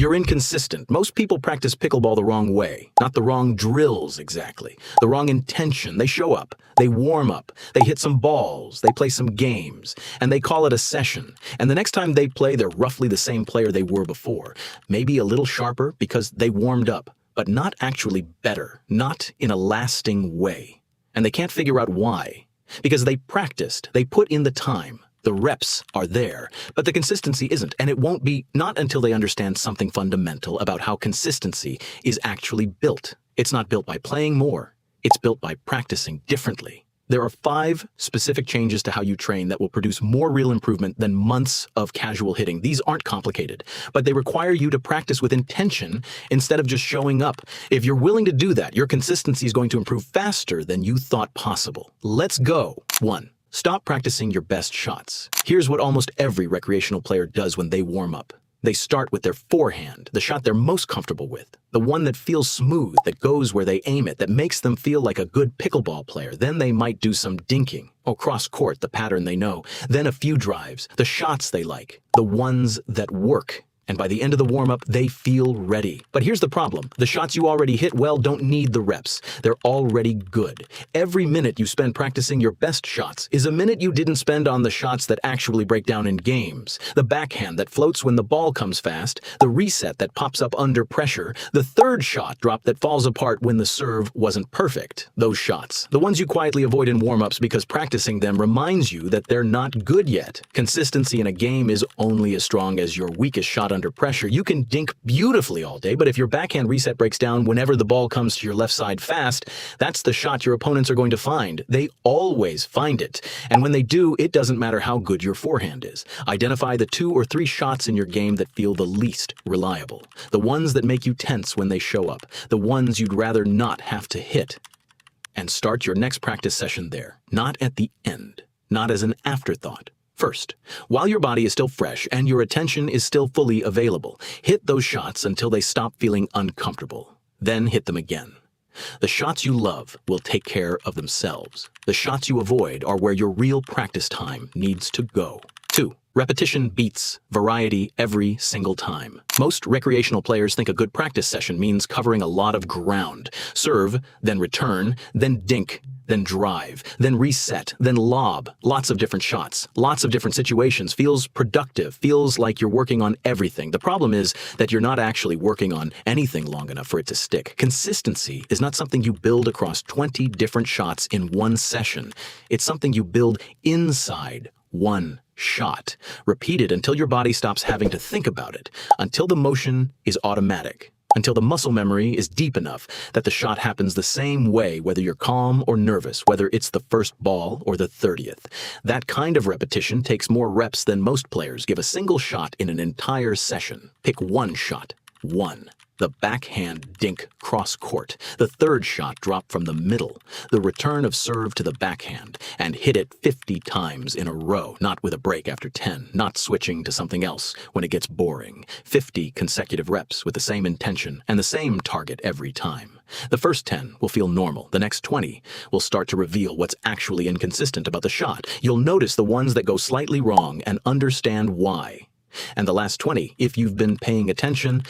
You're inconsistent. Most people practice pickleball the wrong way, not the wrong drills exactly, the wrong intention. They show up, they warm up, they hit some balls, they play some games, and they call it a session. And the next time they play, they're roughly the same player they were before. Maybe a little sharper because they warmed up, but not actually better, not in a lasting way. And they can't figure out why. Because they practiced, they put in the time. The reps are there, but the consistency isn't, and it won't be not until they understand something fundamental about how consistency is actually built. It's not built by playing more, it's built by practicing differently. There are 5 specific changes to how you train that will produce more real improvement than months of casual hitting. These aren't complicated, but they require you to practice with intention instead of just showing up. If you're willing to do that, your consistency is going to improve faster than you thought possible. Let's go. 1. Stop practicing your best shots. Here's what almost every recreational player does when they warm up. They start with their forehand, the shot they're most comfortable with, the one that feels smooth, that goes where they aim it, that makes them feel like a good pickleball player. Then they might do some dinking, or cross court, the pattern they know. Then a few drives, the shots they like, the ones that work. And by the end of the warm-up, they feel ready. But here's the problem. The shots you already hit well don't need the reps. They're already good. Every minute you spend practicing your best shots is a minute you didn't spend on the shots that actually break down in games. The backhand that floats when the ball comes fast, the reset that pops up under pressure, the third shot drop that falls apart when the serve wasn't perfect. Those shots, the ones you quietly avoid in warm-ups because practicing them reminds you that they're not good yet. Consistency in a game is only as strong as your weakest shot under pressure. You can dink beautifully all day, but if your backhand reset breaks down whenever the ball comes to your left side fast, that's the shot your opponents are going to find. They always find it. And when they do, it doesn't matter how good your forehand is. Identify the 2 or 3 shots in your game that feel the least reliable. The ones that make you tense when they show up. The ones you'd rather not have to hit. And start your next practice session there. Not at the end. Not as an afterthought. First, while your body is still fresh and your attention is still fully available, hit those shots until they stop feeling uncomfortable. Then hit them again. The shots you love will take care of themselves. The shots you avoid are where your real practice time needs to go. 2. Repetition beats variety every single time. Most recreational players think a good practice session means covering a lot of ground. Serve, then return, then dink, then drive, then reset, then lob. Lots of different shots, lots of different situations. Feels productive, feels like you're working on everything. The problem is that you're not actually working on anything long enough for it to stick. Consistency is not something you build across 20 different shots in one session. It's something you build inside one shot. Repeat it until your body stops having to think about it, until the motion is automatic, until the muscle memory is deep enough that the shot happens the same way whether you're calm or nervous, whether it's the first ball or the 30th. That kind of repetition takes more reps than most players give a single shot in an entire session. Pick one shot. One. The backhand dink cross court, the third shot drop from the middle, the return of serve to the backhand, and hit it 50 times in a row, not with a break after 10, not switching to something else when it gets boring. 50 consecutive reps with the same intention and the same target every time. The first 10 will feel normal. The next 20 will start to reveal what's actually inconsistent about the shot. You'll notice the ones that go slightly wrong and understand why. And the last 20, if you've been paying attention,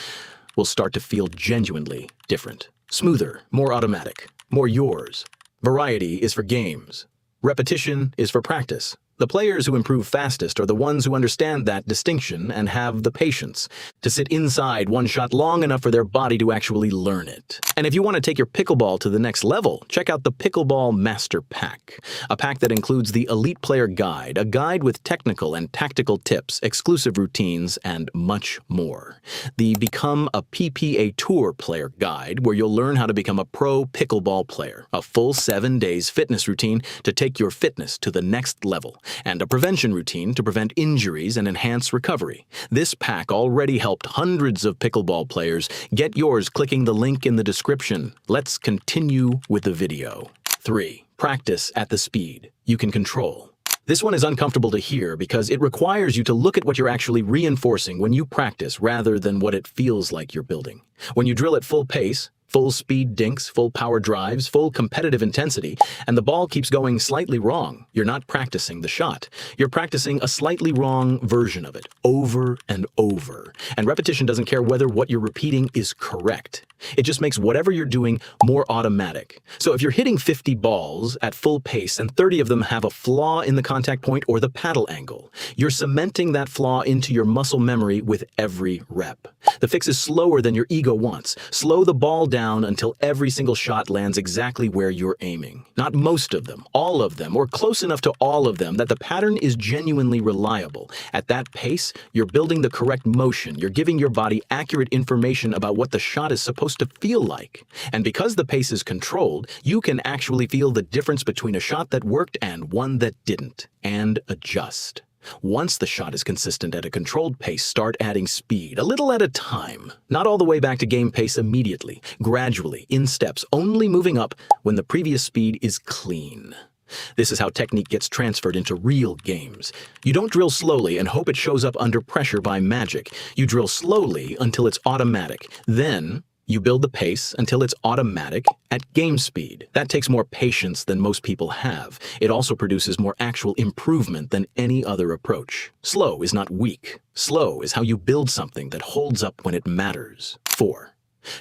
will start to feel genuinely different. Smoother, more automatic, more yours. Variety is for games. Repetition is for practice. The players who improve fastest are the ones who understand that distinction and have the patience to sit inside one shot long enough for their body to actually learn it. And if you want to take your pickleball to the next level, check out the Pickleball Master Pack, a pack that includes the Elite Player Guide, a guide with technical and tactical tips, exclusive routines, and much more. The Become a PPA Tour Player Guide, where you'll learn how to become a pro pickleball player, a full 7 days fitness routine to take your fitness to the next level, and a prevention routine to prevent injuries and enhance recovery. This pack already helped hundreds of pickleball players. Get yours clicking the link in the description. Let's continue with the video. 3. Practice at the speed you can control. This one is uncomfortable to hear because it requires you to look at what you're actually reinforcing when you practice rather than what it feels like you're building. When you drill at full pace, Full speed dinks, full power drives, full competitive intensity, and the ball keeps going slightly wrong. You're not practicing the shot. You're practicing a slightly wrong version of it, over and over. And repetition doesn't care whether what you're repeating is correct. It just makes whatever you're doing more automatic. So if you're hitting 50 balls at full pace and 30 of them have a flaw in the contact point or the paddle angle, you're cementing that flaw into your muscle memory with every rep. The fix is slower than your ego wants. Slow the ball down until every single shot lands exactly where you're aiming. Not most of them, all of them, or close enough to all of them that the pattern is genuinely reliable. At that pace, you're building the correct motion. You're giving your body accurate information about what the shot is supposed to feel like. And because the pace is controlled, you can actually feel the difference between a shot that worked and one that didn't, and adjust. Once the shot is consistent at a controlled pace, start adding speed, a little at a time. Not all the way back to game pace immediately, gradually, in steps, only moving up when the previous speed is clean. This is how technique gets transferred into real games. You don't drill slowly and hope it shows up under pressure by magic. You drill slowly until it's automatic. Then you build the pace until it's automatic at game speed. That takes more patience than most people have. It also produces more actual improvement than any other approach. Slow is not weak. Slow is how you build something that holds up when it matters. 4.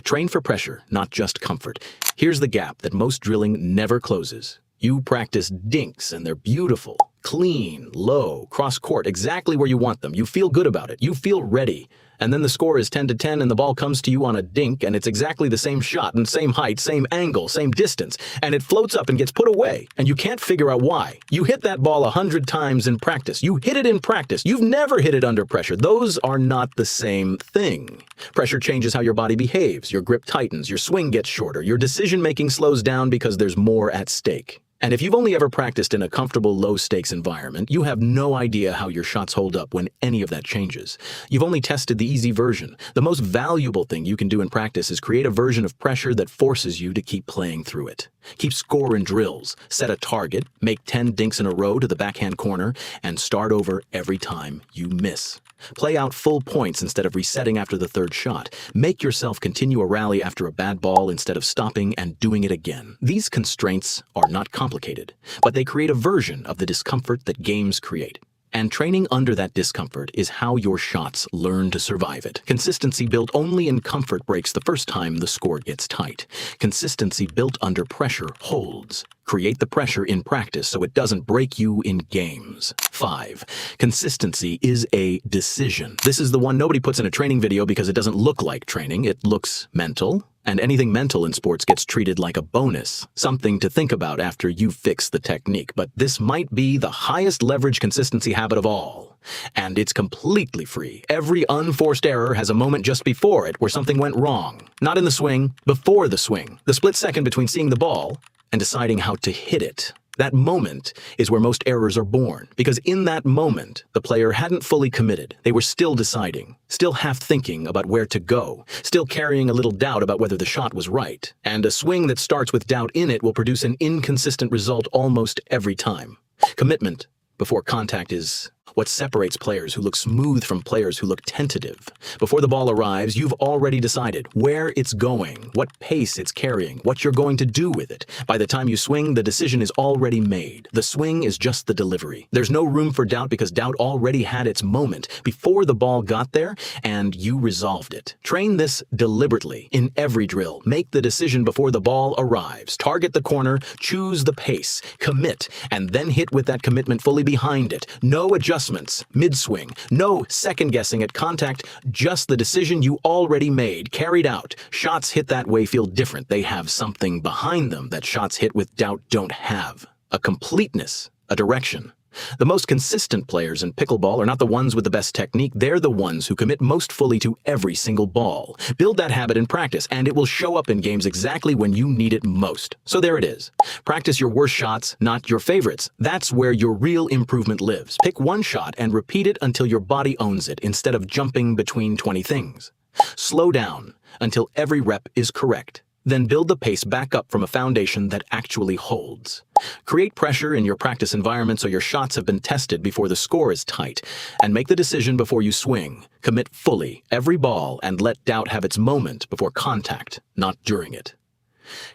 Train for pressure, not just comfort. Here's the gap that most drilling never closes. You practice dinks and they're beautiful, clean, low, cross-court, exactly where you want them. You feel good about it. You feel ready. And then the score is 10-10 and the ball comes to you on a dink and it's exactly the same shot and same height, same angle, same distance. And it floats up and gets put away and you can't figure out why. You hit that ball 100 times in practice. You hit it in practice. You've never hit it under pressure. Those are not the same thing. Pressure changes how your body behaves. Your grip tightens. Your swing gets shorter. Your decision-making slows down because there's more at stake. And if you've only ever practiced in a comfortable, low-stakes environment, you have no idea how your shots hold up when any of that changes. You've only tested the easy version. The most valuable thing you can do in practice is create a version of pressure that forces you to keep playing through it. Keep score in drills, set a target, make 10 dinks in a row to the backhand corner, and start over every time you miss. Play out full points instead of resetting after the third shot. Make yourself continue a rally after a bad ball instead of stopping and doing it again. These constraints are not complicated, but they create a version of the discomfort that games create. And training under that discomfort is how your shots learn to survive it. Consistency built only in comfort breaks the first time the score gets tight. Consistency built under pressure holds. Create the pressure in practice so it doesn't break you in games. 5. Consistency is a decision. This is the one nobody puts in a training video because it doesn't look like training. It looks mental. And anything mental in sports gets treated like a bonus, something to think about after you fix the technique. But this might be the highest leverage consistency habit of all. And it's completely free. Every unforced error has a moment just before it where something went wrong. Not in the swing, before the swing. The split second between seeing the ball and deciding how to hit it. That moment is where most errors are born, because in that moment, the player hadn't fully committed. They were still deciding, still half thinking about where to go, still carrying a little doubt about whether the shot was right. And a swing that starts with doubt in it will produce an inconsistent result almost every time. Commitment before contact is what separates players who look smooth from players who look tentative. Before the ball arrives, you've already decided where it's going, what pace it's carrying, what you're going to do with it. By the time you swing, the decision is already made. The swing is just the delivery. There's no room for doubt because doubt already had its moment before the ball got there, and you resolved it. Train this deliberately in every drill. Make the decision before the ball arrives. Target the corner, choose the pace, commit, and then hit with that commitment fully behind it. No adjustments mid-swing, no second-guessing at contact, just the decision you already made, carried out. Shots hit that way feel different. They have something behind them that shots hit with doubt don't have. A completeness, a direction. The most consistent players in pickleball are not the ones with the best technique. They're the ones who commit most fully to every single ball. Build that habit in practice, and it will show up in games exactly when you need it most. So there it is. Practice your worst shots, not your favorites. That's where your real improvement lives. Pick one shot and repeat it until your body owns it, instead of jumping between 20 things. Slow down until every rep is correct. Then build the pace back up from a foundation that actually holds. Create pressure in your practice environment so your shots have been tested before the score is tight, and make the decision before you swing. Commit fully, every ball, and let doubt have its moment before contact, not during it.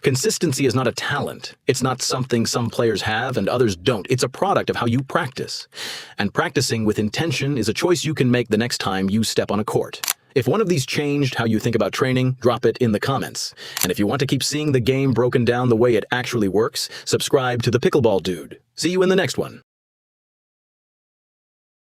Consistency is not a talent. It's not something some players have and others don't. It's a product of how you practice. And practicing with intention is a choice you can make the next time you step on a court. If one of these changed how you think about training, drop it in the comments. And if you want to keep seeing the game broken down the way it actually works, subscribe to the Pickleball Dude. See you in the next one.